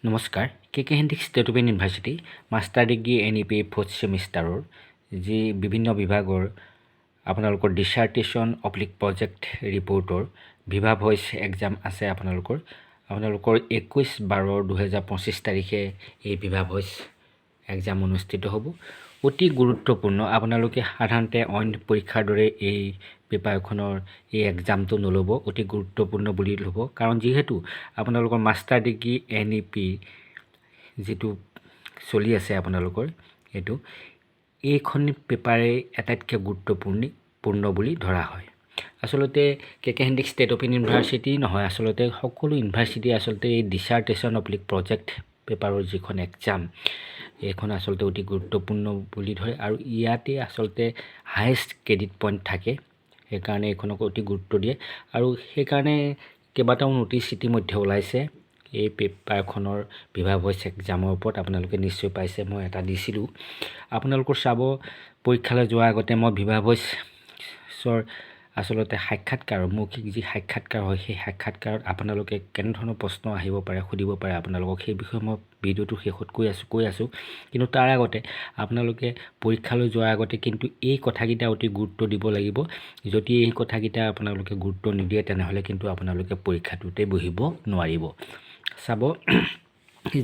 নমস্কাৰ K Handique state open university master degree NEP 4th ছেমিষ্টাৰৰ যি বিভিন্ন বিভাগৰ আপোনালোকৰ ডিচাৰ্টেশ্যন অব্লিক প্ৰজেক্ট ৰিপৰ্টৰ ভিভা ভইচ এক্সাম আছে আপোনালোকৰ 21/12/2025 তাৰিখে এই ভিভা ভইচ এক্সাম অনুষ্ঠিত হ'ব অতি গুৰুত্বপূৰ্ণ আপোনালোকে সাধাৰণতে অইন পৰীক্ষাৰ দৰে এই পেপাৰখনৰ এই এক্সামটো নল'ব অতি গুৰুত্বপূৰ্ণ বুলি ল'ব কাৰণ যেহেতু আপোনালোকৰ মাষ্টাৰ ডিগ্ৰী NEP যেটো চলি আছে আপোনালোকৰ এটো এইখন পেপাৰে আটাইতকৈ গুৰুত্বপূৰ্ণ বুলি ধৰা হয় আসলতে কে হেণ্ডিক ষ্টেট অপেন ইউনিভাৰ্চিটি নহয় আসলতে সকলো ইউনিভাৰ্চিটি আসলতে এই ডিচাৰ্টেশ্যন অব্লিক প্ৰজেক্ট পেপাৰৰ যিখন এক্সাম এইখন আসলতে অতি গুৰুত্বপূৰ্ণ বুলি ধৰে আৰু ইয়াতে আসলতে হাইয়েষ্ট ক্ৰেডিট পইণ্ট থাকে সেইকাৰণে এইখনক অতি গুৰুত্ব দিয়ে আৰু সেইকাৰণে কেইবাটাও নোটিছ ইতিমধ্যে ওলাইছে এই পেপাৰখনৰ ভিভা ভইচ এক্সামৰ ওপৰত আপোনালোকে নিশ্চয় পাইছে মই এটা দিছিলোঁ আপোনালোকৰ চাব পৰীক্ষালৈ যোৱাৰ আগতে মই ভিভা ভইচৰ আসলতে সাক্ষাৎকাৰ মৌখিক যি সাক্ষাৎকাৰ হয় সেই সাক্ষাৎকাৰত আপোনালোকে কেনে ধৰণৰ প্ৰশ্ন আহিব পাৰে সুধিব পাৰে আপোনালোকক সেই বিষয়ে মই ভিডিঅ'টো শেষত কৈ আছো কিন্তু তাৰ আগতে আপোনালোকে পৰীক্ষালৈ যোৱাৰ আগতে কিন্তু এই কথাকেইটা অতি গুৰুত্ব দিব লাগিব যদি এই কথাকেইটা আপোনালোকে গুৰুত্ব নিদিয়ে তেনেহলে কিন্তু আপোনালোকে পৰীক্ষাটোতে বহিব নোৱাৰিব চাব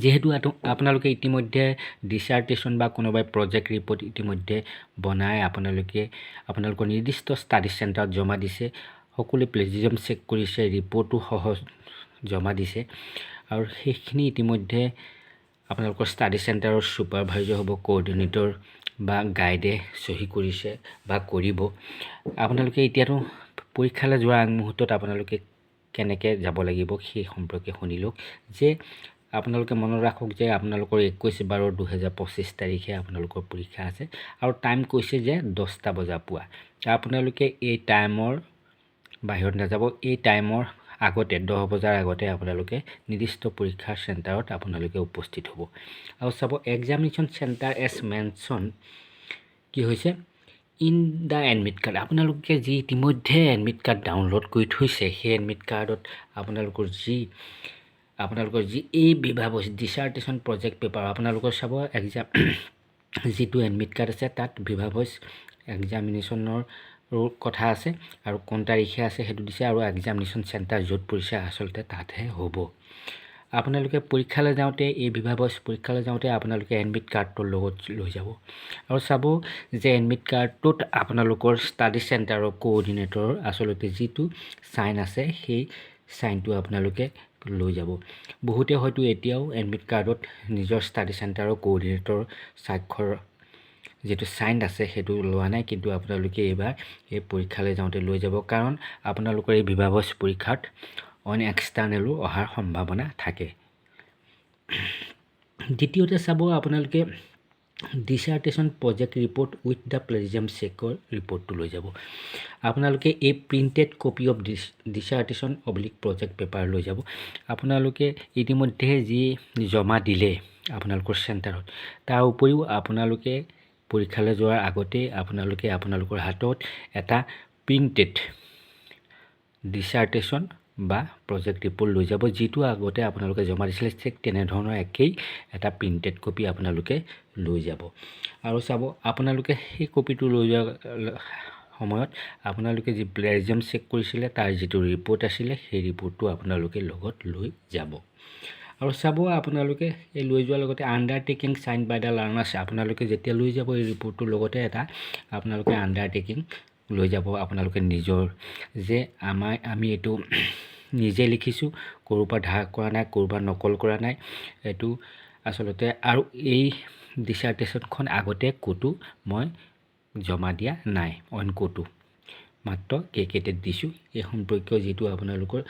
যেহেতু আপোনালোকে ইতিমধ্যে ডিচাৰ্টেশ্যন বা কোনোবাই প্ৰজেক্ট ৰিপৰ্ট ইতিমধ্যে বনাই আপোনালোকৰ নিৰ্দিষ্ট ষ্টাডি চেণ্টাৰত জমা দিছে সকলো প্লেজিয়াম চেক কৰিছে ৰিপৰ্টটো সহজ জমা দিছে আৰু সেইখিনি ইতিমধ্যে আপোনালোকৰ ষ্টাডি চেণ্টাৰৰ ছুপাৰভাইজাৰ হ'ব কোঅৰ্ডিনেটৰ বা গাইডে সহি কৰিছে বা কৰিব আপোনালোকে এতিয়াতো পৰীক্ষালৈ যোৱাৰ আগমুহূৰ্তত আপোনালোকে কেনেকৈ যাব লাগিব সেই সম্পৰ্কে শুনিলওক যে আপোনালোকে মনত ৰাখক যে আপোনালোকৰ 21/12/2025 তাৰিখে আপোনালোকৰ পৰীক্ষা আছে আৰু টাইম কৈছে যে 10টা বজা পুৱা আপোনালোকে এই টাইমৰ বাহিৰত নাযাব এই টাইমৰ আগতে 10 বজাৰ আগতে আপোনালোকে নিৰ্দিষ্ট পৰীক্ষাৰ চেণ্টাৰত আপোনালোকে উপস্থিত হ'ব আৰু চাব এক্সামিনেশ্যন চেণ্টাৰ এজ মেনশ্যন কি হৈছে ইন দা এডমিট কাৰ্ড আপোনালোকে যি ইতিমধ্যে এডমিট কাৰ্ড ডাউনলোড কৰি থৈছে সেই এডমিট কাৰ্ডত আপোনালোকৰ যি এই ভিভা ভইচ ডিচাৰ্টেশ্যন প্ৰজেক্ট পেপাৰ আপোনালোকৰ চাব এক্সাম যিটো এডমিট কাৰ্ড আছে তাত ভিভা ভইচ এক্সামিনেশ্যনৰ কথা আছে আৰু কোন তাৰিখে আছে সেইটো দিছে আৰু এক্সামিনেশ্যন চেণ্টাৰ য'ত পৰিছে আসলতে তাতহে হ'ব আপোনালোকে পৰীক্ষালৈ যাওঁতে এই ভিভা ভইচ পৰীক্ষালৈ যাওঁতে আপোনালোকে এডমিট কাৰ্ডটোৰ লগত লৈ যাব আৰু চাব যে এডমিট কাৰ্ডটোত আপোনালোকৰ ষ্টাডি চেণ্টাৰৰ কোঅৰ্ডিনেটৰ আসলতে যিটো সাইন আছে সেই সাইনটো আপোনালোকে লৈ যাব বহুতে হয়তো এতিয়াও এডমিট কাৰ্ডত নিজৰ ষ্টাডি চেণ্টাৰৰ কোঅৰ্ডিনেটৰ স্বাক্ষৰ যেটো সাইন আছে সেইটো লোৱা নাই কিন্তু আপোনালোকে এবাৰ এই পৰীক্ষালৈ যাওঁতে লৈ যাব কাৰণ আপোনালোকৰ এই ভিভা ভইচ পৰীক্ষাত অন এক্সটাৰ্নেলো অহাৰ সম্ভাৱনা থাকে দ্বিতীয়তে চাব আপোনালোকে dissertation project report with the plagiarism চেকৰ ৰিপৰ্টটো লৈ যাব আপোনালোকে এই printed copy of dissertation oblique project paper লৈ যাব আপোনালোকে ইতিমধ্যে যি জমা দিলে আপোনালোকৰ চেণ্টাৰত তাৰ উপৰিও আপোনালোকে পৰীক্ষালৈ যোৱাৰ আগতে আপোনালোকৰ হাতত এটা প্ৰিণ্টেড ডিচাৰ্টেশ্যন বা প্ৰজেক্ট ৰিপৰ্ট লৈ যাব যিটো আগতে আপোনালোকে জমা দিছিলে ঠিক তেনেধৰণৰ একেই এটা প্ৰিণ্টেড কপি আপোনালোকে লৈ যাব আৰু চাব আপোনালোকে সেই কপিটো লৈ যোৱাৰ সময়ত আপোনালোকে যি প্লেজিয়াম চেক কৰিছিলে তাৰ যিটো ৰিপৰ্ট আছিলে সেই ৰিপৰ্টটো আপোনালোকে লগত লৈ যাব আৰু চাব আপোনালোকে এই লৈ যোৱাৰ লগতে আণ্ডাৰটেকিং সাইন বাই দা লাৰ্নাৰ্ছ আপোনালোকে যেতিয়া লৈ যাব এই ৰিপৰ্টটোৰ লগতে এটা আপোনালোকে আণ্ডাৰটেকিং লৈ যাব আপোনালোকে নিজৰ যে আমি এইটো নিজে লিখিছোঁ ক'ৰবাত ধাৰ কৰা নাই ক'ৰবাত নকল কৰা নাই এইটো আসলতে আৰু এই ডিচাৰ্টেশ্যনখন আগতে ক'তো মই জমা দিয়া নাই অইন ক'তো মাত্ৰ কেকেটেড দিছোঁ এই সম্পৰ্কীয় যিটো আপোনালোকৰ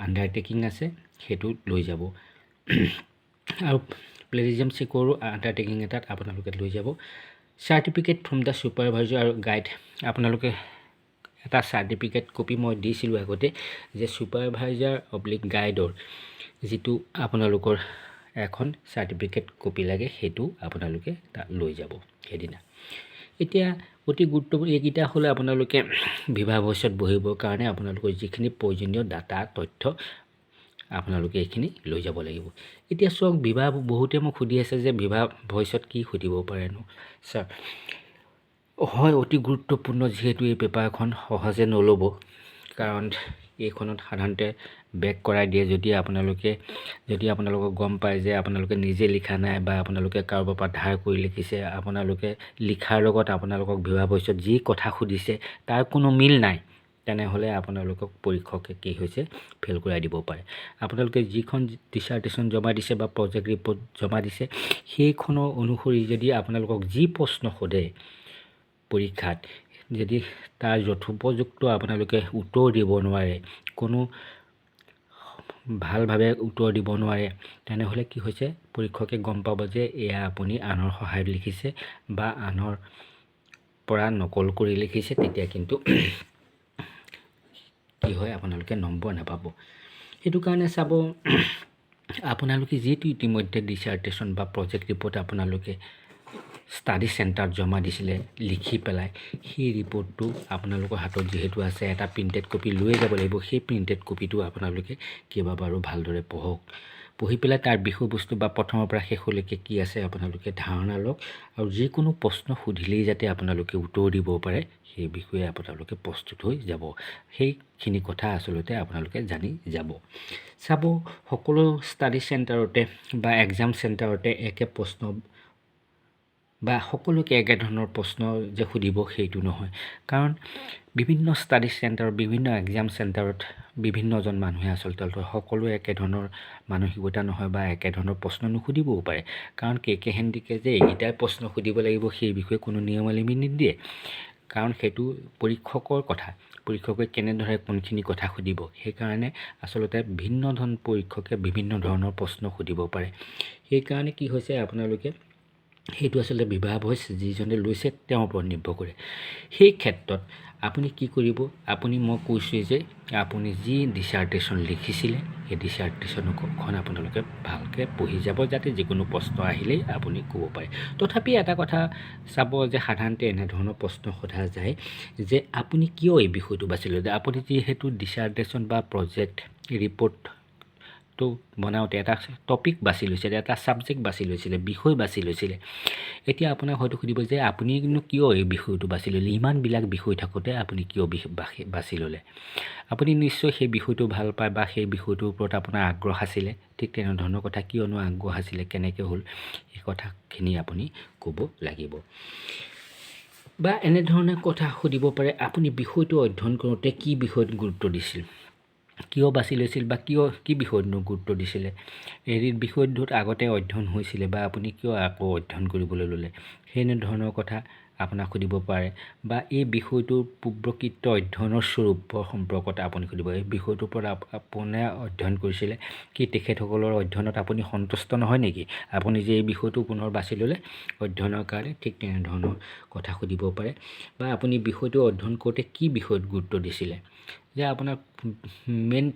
আণ্ডাৰটেকিং আছে সেইটো লৈ যাব আৰু প্লেজিয়াম চেকৰো আণ্ডাৰটেকিং এটাত আপোনালোকে লৈ যাব চাৰ্টিফিকেট ফ্ৰম দা ছুপাৰভাইজাৰ আৰু গাইড আপোনালোকে এটা চাৰ্টিফিকেট কপি মই দিছিলোঁ আগতে যে ছুপাৰভাইজাৰ অব্লিক গাইডৰ যিটো আপোনালোকৰ এখন চাৰ্টিফিকেট কপি লাগে সেইটো আপোনালোকে তাত লৈ যাব সেইদিনা এতিয়া অতি গুৰুত্বপূৰ্ণ এইকেইটা হ'লে আপোনালোকে ভিভা ভইচত বহিবৰ কাৰণে আপোনালোকৰ যিখিনি প্ৰয়োজনীয় ডাটা তথ্য আপোনালোকে এইখিনি লৈ যাব লাগিব। এতিয়া চাওক বিবাহ বহুতে মোক সুধি আছে যে বিবাহ ভইচত কি সুধিব পাৰেনো। ছাৰ হয়, অতি গুৰুত্বপূৰ্ণ, যিহেতু এই পেপাৰখন সহজে নল'ব, কাৰণ এইখনত সাধাৰণতে বেক কৰাই দিয়ে যদি আপোনালোকক গম পায় যে আপোনালোকে নিজে লিখা নাই বা আপোনালোকে কাৰোবাৰ পৰা ধাৰ কৰি লিখিছে, আপোনালোকে লিখাৰ লগত আপোনালোকক বিবাহ ভইচত যি কথা সুধিছে তাৰ কোনো মিল নাই, তেনেহ'লে আপোনালোকক পৰীক্ষকে কি হৈছে ফেইল কৰাই দিব পাৰে। আপোনালোকে যিখন ডিচাৰ্টেশ্যন জমা দিছে বা প্ৰজেক্ট ৰিপৰ্ট জমা দিছে, সেইখনৰ অনুসৰি যদি আপোনালোকক যি প্ৰশ্ন সোধে পৰীক্ষাত, যদি তাৰ যথোপযুক্ত আপোনালোকে উত্তৰ দিব নোৱাৰে, কোনো ভালভাৱে উত্তৰ দিব নোৱাৰে, তেনেহ'লে কি হৈছে পৰীক্ষকে গম পাব যে এয়া আপুনি আনৰ সহায়ত লিখিছে বা আনৰ পৰা নকল কৰি লিখিছে, তেতিয়া কিন্তু কি হয় আপোনালোকে নম্বৰ নাপাব। সেইটো কাৰণে চাব, আপোনালোকে যিটো ইতিমধ্যে ডিচাৰ্টেশ্যন বা প্ৰজেক্ট ৰিপৰ্ট আপোনালোকে ষ্টাডি চেণ্টাৰত জমা দিছিলে লিখি পেলাই, সেই ৰিপৰ্টটো আপোনালোকৰ হাতত যিহেতু আছে, এটা প্ৰিণ্টেড কপি লৈ যাব লাগিব। সেই প্ৰিণ্টেড কপিটো আপোনালোকে কেইবাবাৰো ভালদৰে পঢ়ি পেলাই তাৰ বিষয়বস্তু বা প্ৰথমৰ পৰা শেষলৈকে কি আছে আপোনালোকে ধাৰণা লওক, আৰু যিকোনো প্ৰশ্ন সুধিলেই যাতে আপোনালোকে উত্তৰ দিব পাৰে, সেই বিষয়ে আপোনালোকে প্ৰস্তুত হৈ যাব। সেইখিনি কথা আচলতে আপোনালোকে জানি যাব। চাব, সকলো ষ্টাডি চেণ্টাৰতে বা এক্সাম চেণ্টাৰতে একে প্ৰশ্ন বা সকলোকে একেধৰণৰ প্ৰশ্ন যে সুধিব সেইটো নহয়, কাৰণ বিভিন্ন ষ্টাডি চেণ্টাৰ, বিভিন্ন এক্সাম চেণ্টাৰত বিভিন্নজন মানুহে আচলতে সকলোৱে একেধৰণৰ মানসিকতা নহয় বা একেধৰণৰ প্ৰশ্ন নুসুধিবও পাৰে, কাৰণ কেহেন্দিকে যে এইকেইটাই প্ৰশ্ন সুধিব লাগিব সেই বিষয়ে কোনো নিয়মাৱলী নিদিয়ে, কাৰণ সেইটো পৰীক্ষকৰ কথা, পৰীক্ষকে কেনেদৰে কোনখিনি কথা সুধিব, সেইকাৰণে আচলতে ভিন্ন পৰীক্ষকে বিভিন্ন ধৰণৰ প্ৰশ্ন সুধিব পাৰে। সেইকাৰণে কি হৈছে আপোনালোকে সেইটো আচলতে বিবাহ ভইচ যিজনে লৈছে তেওঁৰ ওপৰত নিৰ্ভৰ কৰে। সেই ক্ষেত্ৰত আপুনি কি কৰিব, মই কৈছোঁৱেই যে আপুনি যি ডিচাৰ্টেশ্যন লিখিছিলে সেই ডিচাৰ্টেশ্যনখন আপোনালোকে ভালকৈ পঢ়ি যাব, যাতে যিকোনো প্ৰশ্ন আহিলেই আপুনি ক'ব পাৰে। তথাপি এটা কথা চাব যে সাধাৰণতে এনেধৰণৰ প্ৰশ্ন সোধা যায় যে আপুনি কিয় এই বিষয়টো বাছি ল'লে। আপুনি যিহেতু ডিচাৰ্টেশ্যন বা প্ৰজেক্ট ৰিপৰ্টটো বনাওঁতে এটা টপিক বাছি লৈছিলে, এটা ছাবজেক্ট বাছি লৈছিলে, বিষয় বাছি লৈছিলে। এতিয়া আপোনাক হয়তো সুধিব যে আপুনিনো কিয় এই বিষয়টো বাছি ল'লে, ইমানবিলাক বিষয় থাকোঁতে আপুনি কিয় বাছি ল'লে। আপুনি নিশ্চয় সেই বিষয়টো ভাল পায় বা সেই বিষয়টোৰ ওপৰত আপোনাৰ আগ্ৰহ আছিলে, ঠিক তেনেধৰণৰ কথা, কিয়নো আগ্ৰহ আছিলে, কেনেকৈ হ'ল, এই কথাখিনি আপুনি ক'ব লাগিব। বা এনেধৰণে কথা সুধিব পাৰে, আপুনি বিষয়টো অধ্যয়ন কৰোঁতে কি বিষয়ত গুৰুত্ব দিছিল, কিয় বাছি লৈছিল বা কি বিষয়তনো গুৰুত্ব দিছিলে, এই বিষয়টোত আগতে অধ্যয়ন হৈছিলে বা আপুনি কিয় আকৌ অধ্যয়ন কৰিবলৈ ল'লে, সেনেধৰণৰ কথা আপোনাক সুধিব পাৰে। বা এই বিষয়টোৰ পূৰ্বকৃত অধ্যয়নৰ স্বৰূপৰ সম্পৰ্কত আপুনি সুধিব, এই বিষয়টোৰ ওপৰত আপুনি অধ্যয়ন কৰিছিলে, কি তেখেতসকলৰ অধ্যয়নত আপুনি সন্তুষ্ট নহয় নেকি, আপুনি যে এই বিষয়টো পুনৰ বাছি ল'লে অধ্যয়নৰ কাৰণে, ঠিক তেনেধৰণৰ কথা সুধিব পাৰে। বা আপুনি বিষয়টো অধ্যয়ন কৰোঁতে কি বিষয়ত গুৰুত্ব দিছিলে, যে আপোনাৰ মেইন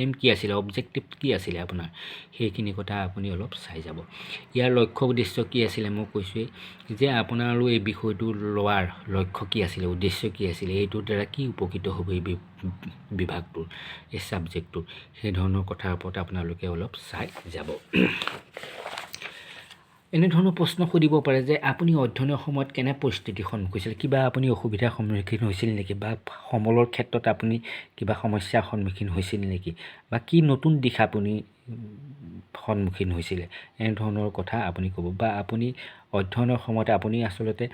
এম কি আছিলে, অবজেক্টিভ কি আছিলে আপোনাৰ, সেইখিনি কথা আপুনি অলপ চাই যাব। ইয়াৰ লক্ষ্য উদ্দেশ্য কি আছিলে, মই কৈছোঁৱেই যে আপোনাৰো এই বিষয়টো লোৱাৰ লক্ষ্য কি আছিলে, উদ্দেশ্য কি আছিলে, এইটোৰ দ্বাৰা কি উপকৃত হ'ব এই বিভাগটোৰ, এই ছাবজেক্টটোৰ, সেই ধৰণৰ কথাৰ ওপৰত আপোনালোকে অলপ চাই যাব। এনেধৰণৰ প্ৰশ্ন সুধিব পাৰে যে আপুনি অধ্যয়নৰ সময়ত কেনে পৰিস্থিতিৰ সন্মুখীন হৈছিল, কিবা আপুনি অসুবিধাৰ সন্মুখীন হৈছিল নেকি, বা সমলৰ ক্ষেত্ৰত আপুনি কিবা সমস্যাৰ সন্মুখীন হৈছিল নেকি, বা কি নতুন দিশ আপুনি সন্মুখীন হৈছিলে, এনেধৰণৰ কথা আপুনি ক'ব। বা আপুনি অধ্যয়নৰ সময়ত আপুনি আচলতে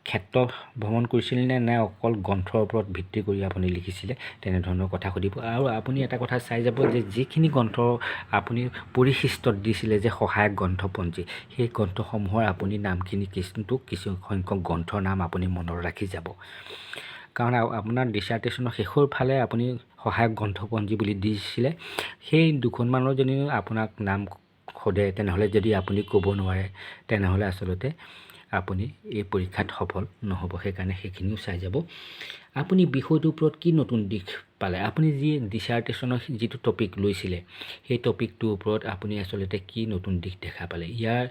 ক্ষেত্ৰ ভ্ৰমণ কৰিছিল নে অকল গ্ৰন্থৰ ওপৰত ভিত্তি কৰি আপুনি লিখিছিলে, তেনেধৰণৰ কথা সুধিব। আৰু আপুনি এটা কথা চাই যাব যে যিখিনি গ্ৰন্থ আপুনি পৰিশিষ্টত দিছিলে যে সহায়ক গ্ৰন্থপঞ্জী, সেই গ্ৰন্থসমূহৰ আপুনি নামখিনি কিছু সংখ্যক গ্ৰন্থৰ নাম আপুনি মনত ৰাখি যাব, কাৰণ আপোনাৰ ডিচাৰ্টেশ্যনৰ শেষৰ ফালে আপুনি সহায়ক গ্ৰন্থপঞ্জী বুলি দিছিলে, সেই দুখনমানৰ যদি আপোনাক নাম সোধে, তেনেহ'লে যদি আপুনি ক'ব নোৱাৰে, তেনেহ'লে আচলতে আপুনি এই পৰীক্ষাত সফল নহ'ব। সেইকাৰণে সেইখিনিও চাই যাব। আপুনি বিষয়টোৰ ওপৰত কি নতুন দিশ পালে, আপুনি যি ডিচাৰ্টেশ্যনৰ যিটো টপিক লৈছিলে, সেই টপিকটোৰ ওপৰত আপুনি আচলতে কি নতুন দিশ দেখা পালে। ইয়াৰ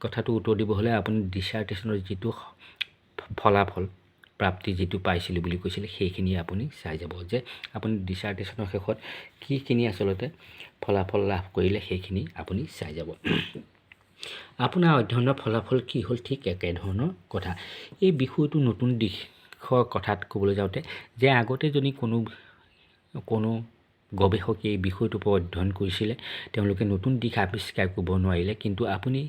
কথাটো উত্তৰ দিব হ'লে আপুনি ডিচাৰ্টেশ্যনৰ যিটো ফলাফল প্ৰাপ্তি যিটো পাইছিলোঁ বুলি কৈছিলে সেইখিনি আপুনি চাই যাব যে আপুনি ডিচাৰ্টেশ্যনৰ শেষত কিখিনি আচলতে ফলাফল লাভ কৰিলে সেইখিনি আপুনি চাই যাব। আপোনাৰ অধ্যয়নৰ ফলাফল কি হ'ল ঠিক একেধৰণৰ কথা। এই বিষয়টো নতুন দিশৰ কথাত ক'বলৈ যাওঁতে যে আগতে যদি কোনো গৱেষকে এই বিষয়টোৰ ওপৰত অধ্যয়ন কৰিছিলে তেওঁলোকে নতুন দিশ আৱিষ্কাৰ কৰিব নোৱাৰিলে, কিন্তু আপুনি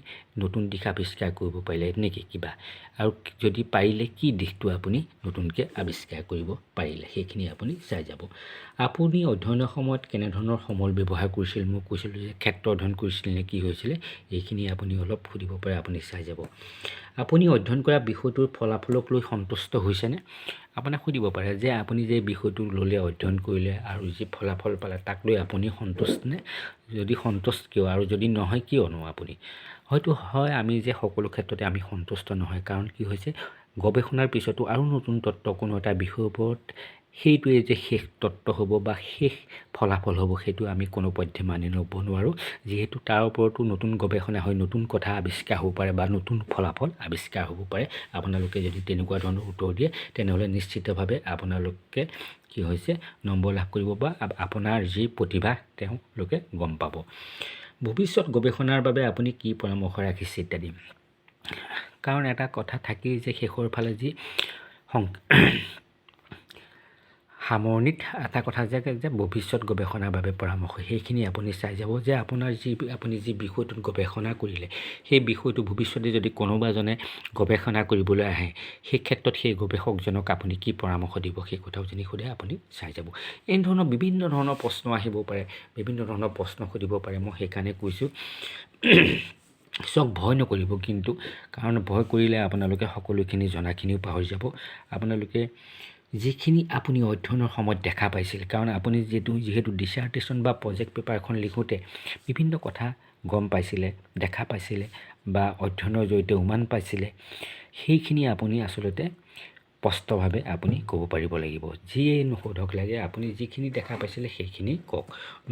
নতুন দিশ আৱিষ্কাৰ কৰিব পাৰিলে নেকি কিবা, আৰু যদি পাৰিলে কি দিশটো আপুনি নতুনকৈ আৱিষ্কাৰ কৰিব পাৰিলে সেইখিনি আপুনি চাই যাব। আপুনি অধ্যয়নৰ সময়ত কেনেধৰণৰ সমল ব্যৱহাৰ কৰিছিল, মই কৈছিলোঁ যে ক্ষেত্ৰ অধ্যয়ন কৰিছিল নে কি হৈছিলে, এইখিনি আপুনি অলপ সুধিব পাৰে, আপুনি চাই যাব। আপুনি অধ্যয়ন কৰা বিষয়টোৰ ফলাফলক লৈ সন্তুষ্ট হৈছেনে? আপোনাক সুধিব পাৰে যে আপুনি যে বিষয়টো ল'লে অধ্যয়ন কৰিলে আৰু যি ফলাফল পালে তাক লৈ আপুনি সন্তুষ্ট নে? যদি সন্তুষ্ট কিয়, আৰু যদি নহয় কিয়নো আপুনি? হয়তো হয়, আমি যে সকলো ক্ষেত্ৰতে আমি সন্তুষ্ট নহয়, কাৰণ কি হৈছে গৱেষণাৰ পিছতো আৰু নতুন তত্ত্ব কোনো এটা বিষয়ৰ ওপৰত সেইটোৱে যে শেষ তত্ত্ব হ'ব বা শেষ ফলাফল হ'ব সেইটো আমি কোনো পধ্যে মানি ল'ব নোৱাৰোঁ, যিহেতু তাৰ ওপৰতো নতুন গৱেষণা হয়, নতুন কথা আৱিষ্কাৰ হ'ব পাৰে বা নতুন ফলাফল আৱিষ্কাৰ হ'ব পাৰে। আপোনালোকে যদি তেনেকুৱা ধৰণৰ উত্তৰ দিয়ে তেনেহ'লে নিশ্চিতভাৱে আপোনালোকে কি হৈছে নম্বৰ লাভ কৰিব বা আপোনাৰ যি প্ৰতিভা তেওঁলোকে গম পাব। ভৱিষ্যত গৱেষণাৰ বাবে আপুনি কি পৰামৰ্শ ৰাখিছে ইত্যাদি। কাৰণ এটা কথা থাকেই যে শেষৰ ফালে যি সামৰণিত এটা কথা যে ভৱিষ্যত গৱেষণাৰ বাবে পৰামৰ্শ, সেইখিনি আপুনি চাই যাব যে আপুনি যি বিষয়টোত গৱেষণা কৰিলে সেই বিষয়টো ভৱিষ্যতে যদি কোনোবা এজনে গৱেষণা কৰিবলৈ আহে সেই ক্ষেত্ৰত সেই গৱেষকজনক আপুনি কি পৰামৰ্শ দিব সেই কথাও যদি সোধে আপুনি চাই যাব। এনেধৰণৰ বিভিন্ন ধৰণৰ প্ৰশ্ন আহিব পাৰে, বিভিন্ন ধৰণৰ প্ৰশ্ন সুধিব পাৰে। মই সেইকাৰণে কৈছোঁ চব ভয় নকৰিব, কিন্তু কাৰণ ভয় কৰিলে আপোনালোকে সকলোখিনি জনাখিনিও পাহৰি যাব। আপোনালোকে যিখিনি আপুনি অধ্যয়নৰ সময়ত দেখা পাইছিল, কাৰণ আপুনি যিহেতু ডিচাৰ্টেশ্যন বা প্ৰজেক্ট পেপাৰখন লিখোঁতে বিভিন্ন কথা গম পাইছিলে, দেখা পাইছিলে বা অধ্যয়নৰ জৰিয়তে উমান পাইছিলে, সেইখিনি আপুনি আচলতে স্পষ্টভাৱে আপুনি ক'ব পাৰিব লাগিব। যিয়ে নোসোধক লাগে আপুনি যিখিনি দেখা পাইছিলে সেইখিনি কওক,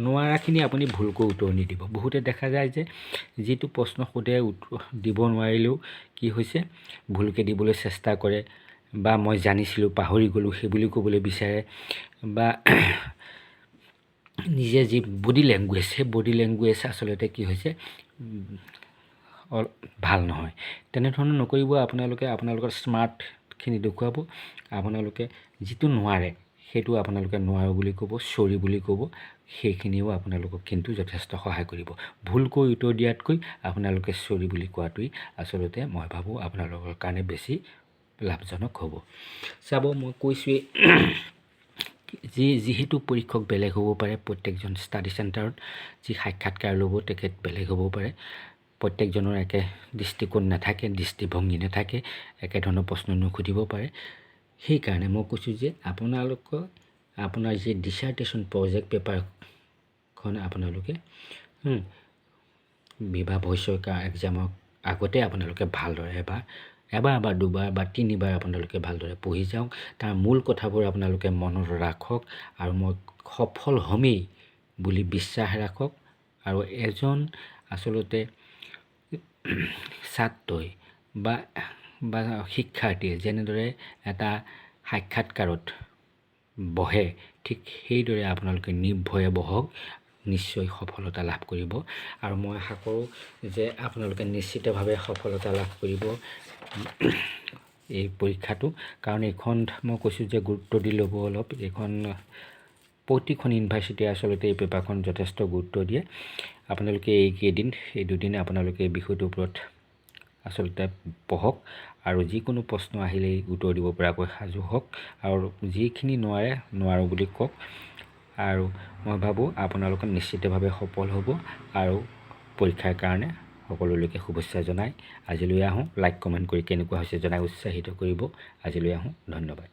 নোৱাৰাখিনি আপুনি ভুলকৈ উত্তৰ নিদিব। বহুতে দেখা যায় যে যিটো প্ৰশ্ন সোধে উত্তৰ দিব নোৱাৰিলেও কি হৈছে ভুলকৈ দিবলৈ চেষ্টা কৰে, বা মই জানিছিলোঁ পাহৰি গ'লোঁ সেই বুলি ক'বলৈ বিচাৰে, বা নিজে যি বডি লেংগুৱেজ সেই বডি লেংগুৱেজ আচলতে কি হৈছে ভাল নহয়। তেনেধৰণৰ নকৰিব। আপোনালোকৰ স্মাৰ্টখিনি দেখুৱাব। আপোনালোকে যিটো নোৱাৰে সেইটো আপোনালোকে নোৱাৰোঁ বুলি ক'ব, চৰি বুলি ক'ব, সেইখিনিও আপোনালোকক কিন্তু যথেষ্ট সহায় কৰিব। ভুলকৈ উত্তৰ দিয়াতকৈ আপোনালোকে চৰি বুলি কোৱাটোৱেই আচলতে মই ভাবোঁ আপোনালোকৰ কাৰণে বেছি লাভজনক হ'ব। চাব, মই কৈছোঁৱেই যিহেতু পৰীক্ষক বেলেগ হ'ব পাৰে, প্ৰত্যেকজন ষ্টাডি চেণ্টাৰত যি সাক্ষাৎকাৰ ল'ব তেখেত বেলেগ হ'ব পাৰে, প্ৰত্যেকজনৰ একে দৃষ্টিকোণ নাথাকে, দৃষ্টিভংগী নাথাকে, একেধৰণৰ প্ৰশ্ন নুসুধিব পাৰে। সেইকাৰণে মই কৈছোঁ যে আপোনাৰ যি ডিচাৰ্টেশ্যন প্ৰজেক্ট পেপাৰখন আপোনালোকে বিভা ভৱিষ্যত এক্সামৰ আগতে আপোনালোকে ভালদৰে এবাৰ বা দুবাৰ বা তিনিবাৰ আপোনালোকে ভালদৰে পঢ়ি যাওক। তাৰ মূল কথাবোৰ আপোনালোকে মনত ৰাখক আৰু মই সফল হ'মেই বুলি বিশ্বাস ৰাখক। আৰু এজন আচলতে ছাত্ৰই বা শিক্ষাৰ্থীয়ে যেনেদৰে এটা সাক্ষাৎকাৰত বহে ঠিক সেইদৰে আপোনালোকে নিৰ্ভয়ে বহক, নিশ্চয় সফলতা লাভ কৰিব। আৰু মই আশা কৰোঁ যে আপোনালোকে নিশ্চিতভাৱে সফলতা লাভ কৰিব এই পৰীক্ষাটো। কাৰণ এইখন মই কৈছোঁ যে গুৰুত্ব দি ল'ব অলপ। এইখন প্ৰতিখন ইউনিভাৰ্চিটিয়ে আচলতে এই পেপাৰখন যথেষ্ট গুৰুত্ব দিয়ে। আপোনালোকে এই দুদিন আপোনালোকে এই বিষয়টোৰ ওপৰত আচলতে পঢ়ক আৰু যিকোনো প্ৰশ্ন আহিলেই উত্তৰ দিব পৰাকৈ সাজু হওক, আৰু যিখিনি নোৱাৰোঁ বুলি কওক। আৰু মই ভাবোঁ আপোনালোকে নিশ্চিতভাৱে সফল হ'ব। আৰু পৰীক্ষাৰ কাৰণে সকলোলৈকে শুভেচ্ছা জনাই আজিলৈ আহোঁ। লাইক কমেণ্ট কৰি কেনেকুৱা হৈছে জনাই উৎসাহিত কৰিব। আজিলৈ আহোঁ, ধন্যবাদ।